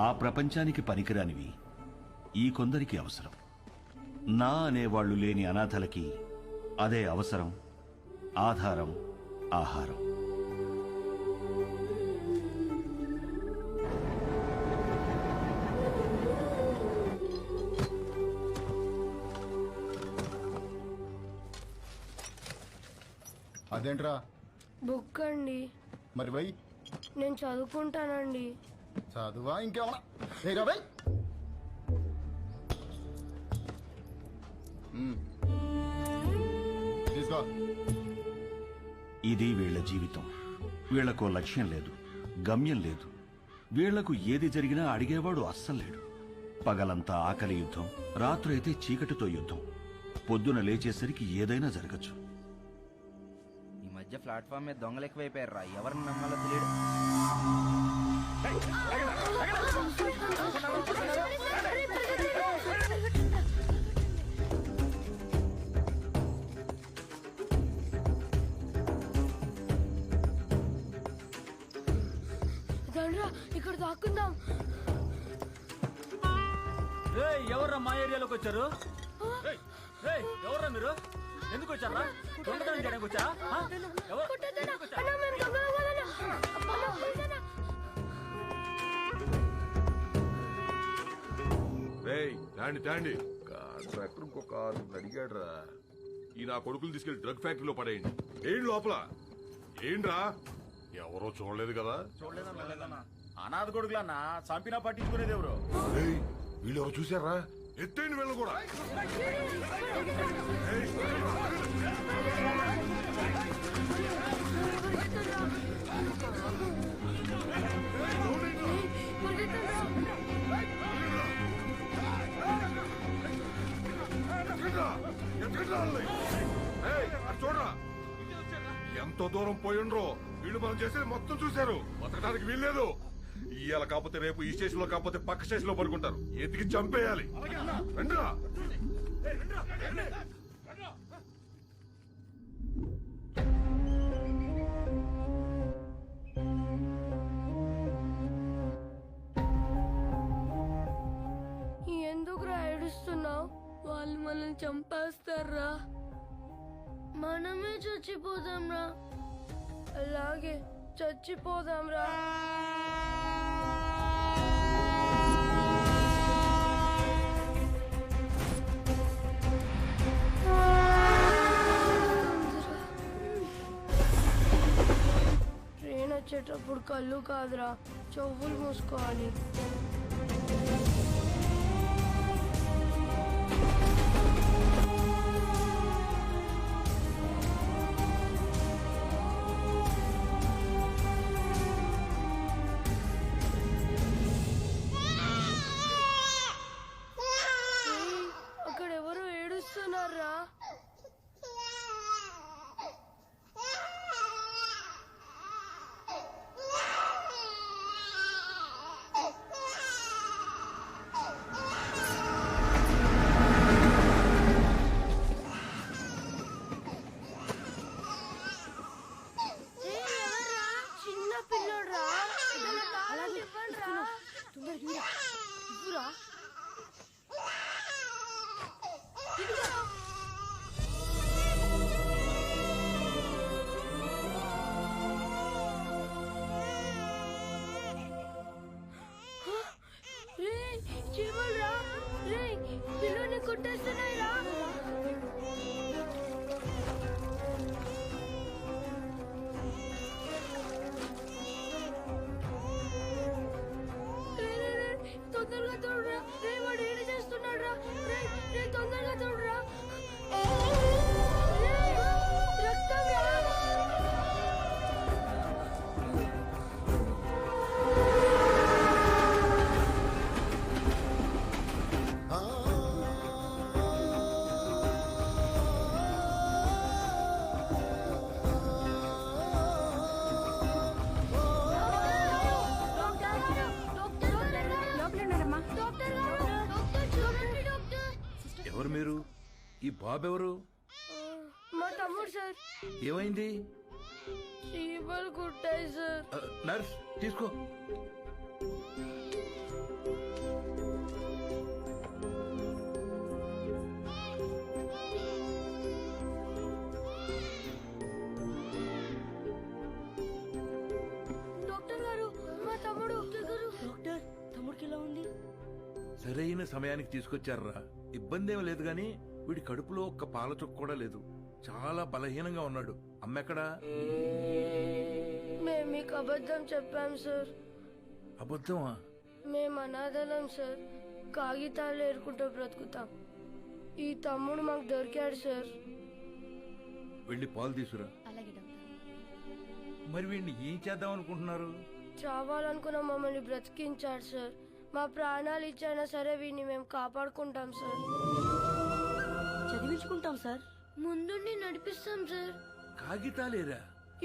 ఆ ప్రపంచానికి పనికిరానివి ఈ కొందరికి అవసరం. నా అనేవాళ్లు లేని అనాథలకి అదే అవసరం, ఆధారం, ఆహారం. అదేంట్రా? బుక్ అండి. మరి వై నేను చదువుకుంటానండి. చదువా ఇంకేమన్నా? ఏరా బై. తీసుకో. ఇది వీళ్ల జీవితం. వీళ్లకో లక్ష్యం లేదు, గమ్యం లేదు. వీళ్లకు ఏది జరిగినా అడిగేవాడు అస్సలు లేడు. పగలంతా ఆకలి యుద్ధం, రాత్రైతే చీకటితో యుద్ధం. పొద్దున లేచేసరికి ఏదైనా జరగచ్చు. ఈ మధ్య ప్లాట్ఫామ్ మీద దొంగలు ఎక్కువైపోయారా, ఎవరిని నమ్మాలో తెలియదు. ఇక్కడ దాక్కుందాం. ఎవర్రా మా ఏరియాలోకి వచ్చారు? ఎవర్రా మీరు? ఎందుకు వచ్చారా? దొంగతనం చేయడానికి వచ్చా? తాండి కాంట్రాక్టర్ ఇంకో కారు అడిగాడు రా. ఈ నా కొడుకులు తీసుకెళ్లి డ్రగ్ ఫ్యాక్టరీలో పడేయండి. ఏంటి లోపల? ఏంట్రా? ఎవరో చూడలేదు కదా? అనాథ కొడుకులన్నా చంపినా పట్టించుకునేది ఎవరు? వీళ్ళు ఎవరు చూసారా? ఎత్తైన వీళ్ళు కూడా. చూడరా ఎంతో దూరం పోయిండ్రో. వీళ్ళు మనం చేసేది మొత్తం చూశారు. బతకడానికి వీల్లేదు. ఇవాళ కాకపోతే రేపు ఈ స్టేషన్ లో కాకపోతే పక్క స్టేషన్ లో పడుకుంటారు. ఎతికి చంపేయాలి. రండిరా. ఎందుకురా ఏడుస్తున్నావు? వాళ్ళు మనల్ని చంపేస్తారా? మనమే చచ్చిపోదాంరా. అలాగే చచ్చిపోదాంరా. ట్రైన్ వచ్చేటప్పుడు కళ్ళు కాదురా, చెవులు మూసుకోవాలి. కొట్టేస్తున్నాయిరా. తొందరగా తోడురా. రే వాడు ఏం చేస్తున్నాడు రా. రే తొందరగా తోడురా. రక్తం రా. ఎవరు మీరు? ఈ బాబు ఎవరు? మా తమ్ముడు సార్. ఏమైంది? చీమలు కుట్టాయి సార్. నర్స్ తీసుకో. సరైన సమయానికి తీసుకొచ్చారా. ఇబ్బంది ఏమీ లేదు గాని వీడి కడుపులో ఒక్క పాల చుక్క కూడా లేదు. చాలా బలహీనంగా ఉన్నాడు. అమ్మెక్కడా? మేము మీకు అబద్ధం చెప్పాం సార్. అబద్ధమా? మేము అనాథలం సార్. కాగితాలు ఏరుకుంటూ బ్రతుకుతాం. ఈ తమ్ముడు మాకు దొరికాడు సార్. వెళ్ళి పాలు తీసురా. మరి వీడిని ఏం చేద్దాం అనుకుంటున్నారు? చావాలనుకున్న మమ్మల్ని బ్రతికించాడు సార్. మా ప్రాణాలు ఇచ్చైనా సరే వీడిని మేము కాపాడుకుంటాం సార్. చదివించుకుంటాం సార్. ముందుండి నడిపిస్తాం సార్. కాగితాలేరా?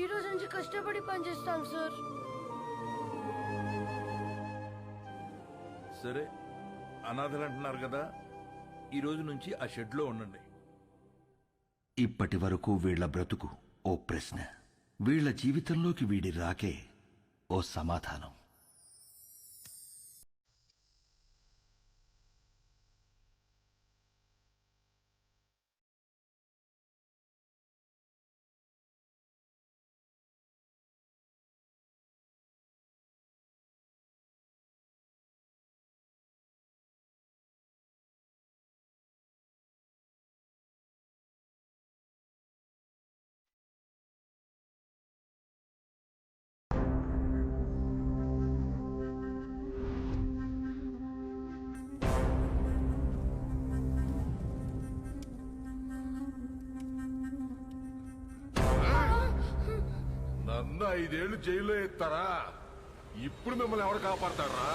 ఈ రోజు నుంచి కష్టపడి పనిచేస్తాం సార్. సరే, అనాథలు అంటున్నారు కదా, ఈ రోజు నుంచి ఆ షెడ్ లో ఉండండి. ఇప్పటి వరకు వీళ్ల బ్రతుకు ఓ ప్రశ్న, వీళ్ల జీవితంలోకి వీడి రాకే ఓ సమాధానం. నన్ను 5 ఏళ్లు జైల్లో ఎత్తారా? ఇప్పుడు మిమ్మల్ని ఎవరు కాపాడతారా?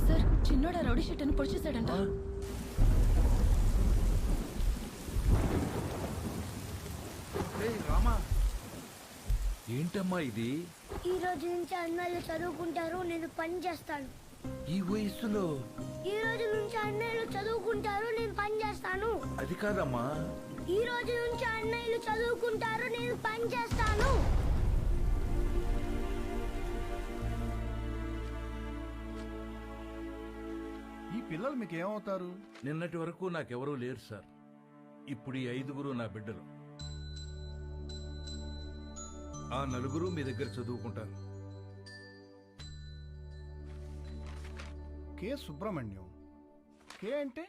సార్, చిన్నోడా రౌడీ షీట్ అని పొడిచేశాడంట. రామా, ఏంటమ్మా ఇది? ఈ రోజు నుంచి అన్నయ్యలు చదువుకుంటారు, నేను పని చేస్తాను. ఈ వయస్సులో? ఈ రోజు నుంచి అన్నయ్యలు చదువుకుంటారు, నేను పని చేస్తాను. అది కాదమ్మా. ఈ రోజు నుంచి అన్నయ్యలు చదువుకుంటారు, నేను పని చేస్తాను. ఈ పిల్లలు మీకు ఏమవుతారు? నిన్నటి వరకు నాకెవరూ లేరు సార్. ఇప్పుడు ఈ 5గురు నా బిడ్డలు. ఆ 4 మీ దగ్గర చదువుకుంటారు. కే సుబ్రహ్మణ్యం. కే అంటే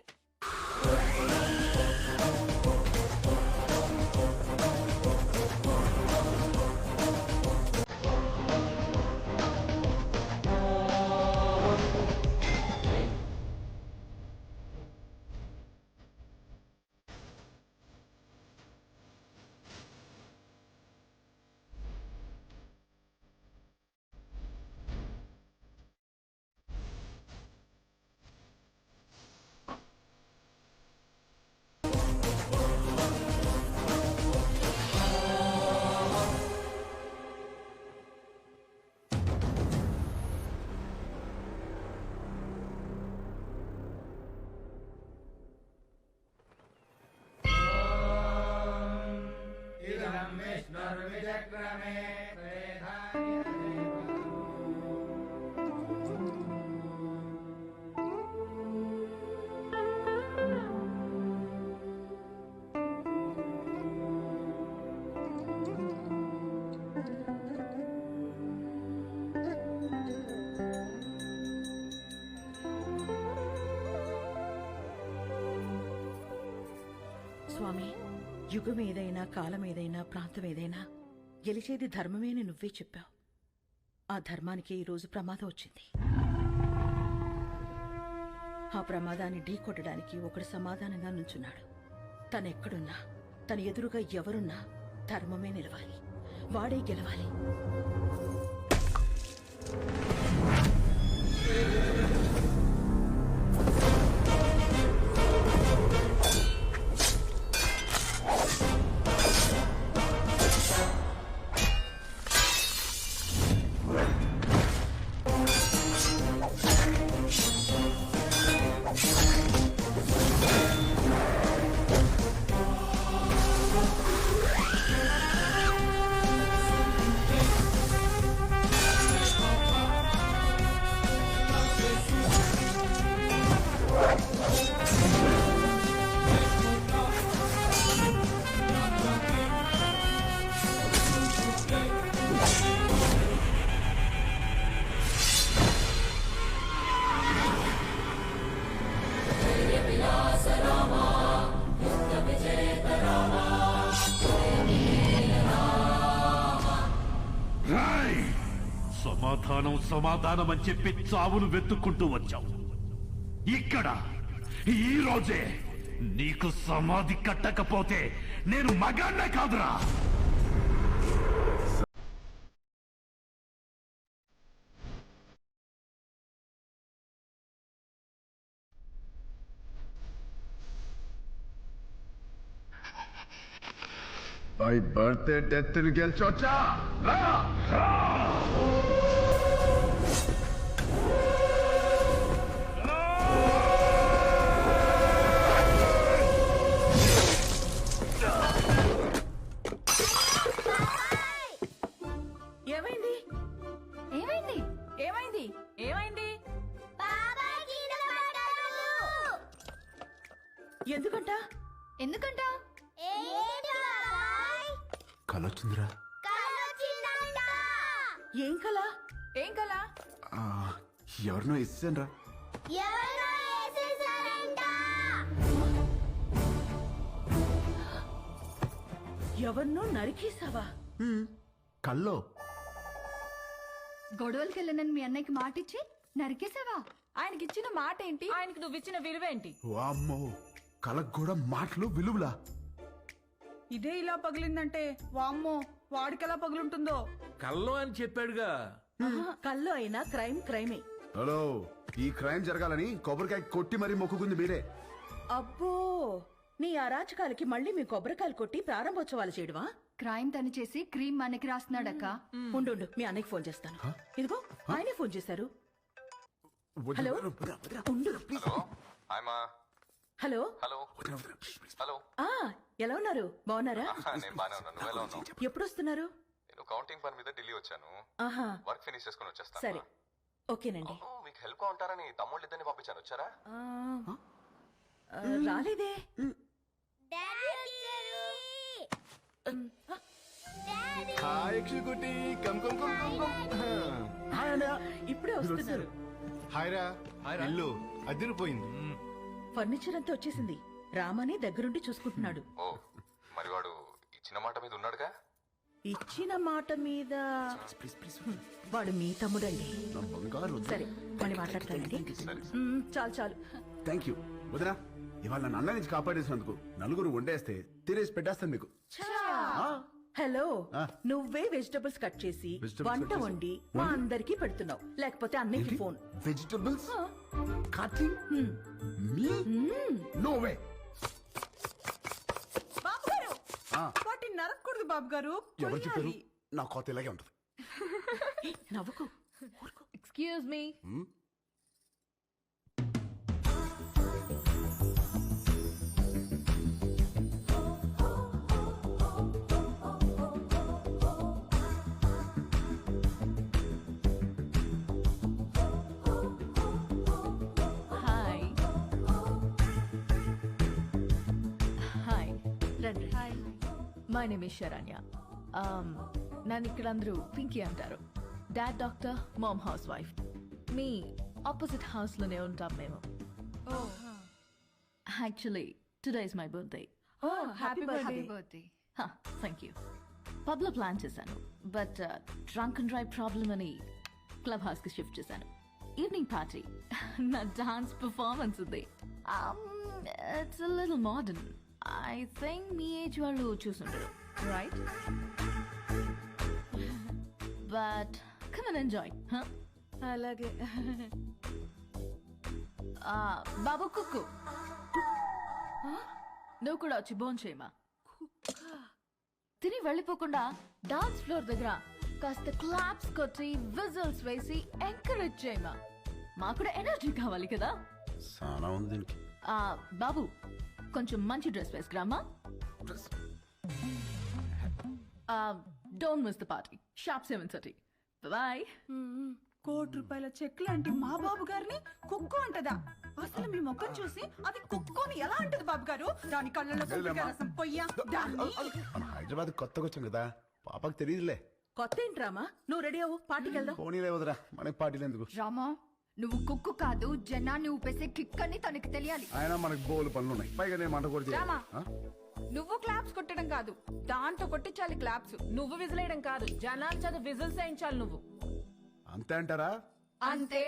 స్వామి, యుగం ఏదైనా, కాలం ఏదైనా, ప్రాంతం ఏదైనా గెలిచేది ధర్మమే అని నువ్వే చెప్పావు. ఆ ధర్మానికి ఈరోజు ప్రమాదం వచ్చింది. ఆ ప్రమాదాన్ని ఢీకొట్టడానికి ఒకడు సమాధానంగా నుంచున్నాడు. తనెక్కడున్నా, తన ఎదురుగా ఎవరున్నా ధర్మమే నిలవాలి, వాడే గెలవాలి. సమాధానం సమాధానం అని చెప్పి చావును వెతుక్కుంటూ వచ్చావు. ఇక్కడ ఈ రోజే నీకు సమాధి కట్టకపోతే నేను మగాన్నే కాదురా. బై బర్త్డే డెత్ గెలిచొచ్చా? ఏమైంది ఏమైంది ఏమైంది ఏమైంది? ఎందుకంట ఎందుకంట కలొచ్చిందిరా. ఏం కల ఏం కల? ఎవరినో ఇస్తానరా. ఎవరినో నరికేసావా? కల్లో గొడవలకి వెళ్ళనని మీ అన్నయ్యకి మాటిచ్చి నరికేసావా? ఆయనకి ఇచ్చిన మాట ఏంటి? ఆయనకి నువ్వు ఇచ్చిన విలువేంటి? వామ్మో, కలకు కూడా మాటలు విలువలా. ఇదే ఇలా పగిలిందంటే వామ్మో వాడికెలా పగులుంటుందో. కల్లో అని చెప్పాడుగా. కల్లో అయినా క్రైమ్ క్రైమే. హలో, ఈ క్రైమ్ జరగాలని కొబ్బరికాయ కొట్టి మరీ మొక్కుకుంది మీరే. అబ్బో, నీ అరాచకాలకి మళ్ళీ మీ కొబ్బరికాయలు కొట్టి ప్రారంభోత్సవాలు చేయడమా? క్రైమ్ తను చేసి క్రీమ్ మనకి రాస్తున్నాడక్క. ఉండు మీ అన్నయ్యకి ఫోన్ చేస్తాను. ఇదిగో ఆయనే ఫోన్ చేశారు. హలో ఉండు ప్లీజ్. హలో హలో ఆ ఎలా ఉన్నారు? బాగున్నారా? నేను బానే ఉన్నాను. నువ్వు ఎలా ఉన్నావు? ఎప్పుడు వస్తున్నారు? నేను కౌంటింగ్ పని మీద ఢిల్లీ వచ్చాను. ఆహా వర్క్ ఫినిష్ చేసుకుని వచ్చేస్తాను. సరే ఓకేనండి. మీకు హెల్ప్ గా ఉంటారని తమ్ముళ్ళు ఇద్దరిని పంపించాను. వచ్చారా? రాలేదే. ఇప్పుడే వస్తున్నారు. హాయ్రా. ఇల్లు అదిరిపోయింది. ఫర్నిచర్ అంతా వచ్చేసింది. రామని దగ్గరుండి చూసుకుంటున్నాడు. ఓ, మరి వాడు ఇచ్చిన మాట మీద ఉన్నాడుగా? ఇచ్చిన మాట మీద వాడు మీ తమ్ముడండి. సరే మళ్ళీ మాట్లాడతానండి. చాలు చాలు. థ్యాంక్ యూ వదినా. ఇవాళ నన్ను అన్న నుంచి కాపాడేసినందుకు నలుగురు వండేస్తే తినేసి పెట్టేస్తాను మీకు. హలో, నువ్వే వెజిటబుల్స్ కట్ చేసి వంట వండి మా అందరికి పెడుతున్నావు. లేకపోతే అన్నయ్యకి phone. Vegetables cutting me? No way. బాబు గారు వాటిని నరకూడదు బాబు గారు. ఎవరు చెప్పారు? నా కోత ఇలాగే ఉంటుంది. నవ్వుకు. Excuse me. My name is Saranya. నన్ను ఇక్కడ అందరూ పింకీ అంటారు. డాడ్ డాక్టర్, మామ్ హౌస్ వైఫ్. మీ ఆపోజిట్ హౌస్లోనే ఉంటాం మేము. Actually today is my birthday. Happy birthday. Thank you. పబ్లో ప్లాన్ చేశాను, but drunk and drive problem అని క్లబ్ హౌస్కి షిఫ్ట్ చేశాను. ఈవినింగ్ పార్టీ, నా డాన్స్ పర్ఫార్మెన్స్ ఉంది. It's a little modern. I think మీ ఏజ్ వాళ్ళు చూసుంటారు, right? But come and enjoy. అలాగే. బాబు కుక్కు, నువ్వు కూడా వచ్చి బోన్ చేయమా. తిని వెళ్ళిపోకుండా డాన్స్ ఫ్లోర్ దగ్గర కాస్త క్లాప్స్ కొట్టి విజిల్స్ వేసి ఎంకరేజ్ చేయమా. మాకు కూడా ఎనర్జీ కావాలి కదా. బాబు కొంచెం మంచి డ్రెస్ వేసుకురామా. Don't miss the party. Sharp 7:30. Bye. ₹1,00,00,000 cheque లాంటి మా బాబు గారిని కుక్కు అంటదా? అసలు మీ ముఖం చూసి అది కుక్కుని ఎలా అంటది బాబు గారు? దాని కళ్ళలో రసం పొయ్యా. హైదరాబాద్ కొత్తగా వచ్చాం కదా, పాపకు తెలియదులే. కొత్త ఏంట్రామా? నువ్వు రెడీ అవ్వు, పార్టీకి వెళ్దాం. పోనీలే వదరా, మనకి పార్టీలు ఎందుకు? రామా, నువ్వు కుక్కు కాదు, జనాన్ని ఊపేసే కిక్ అని తనకి తెలియాలి. ఆయన మనకి బోలు పనులు ఉన్నాయి, పైగా నేను మంట కూడా రామా, నువ్వు క్లాప్స్ కొట్టడం కాదు, దాంతో కొట్టించాలి క్లాప్స్. నువ్వు విజిలేయడం కాదు, జనాల చేత విజిల్స్ వేయించాలి నువ్వు. అంతే అంటారా? అంతే.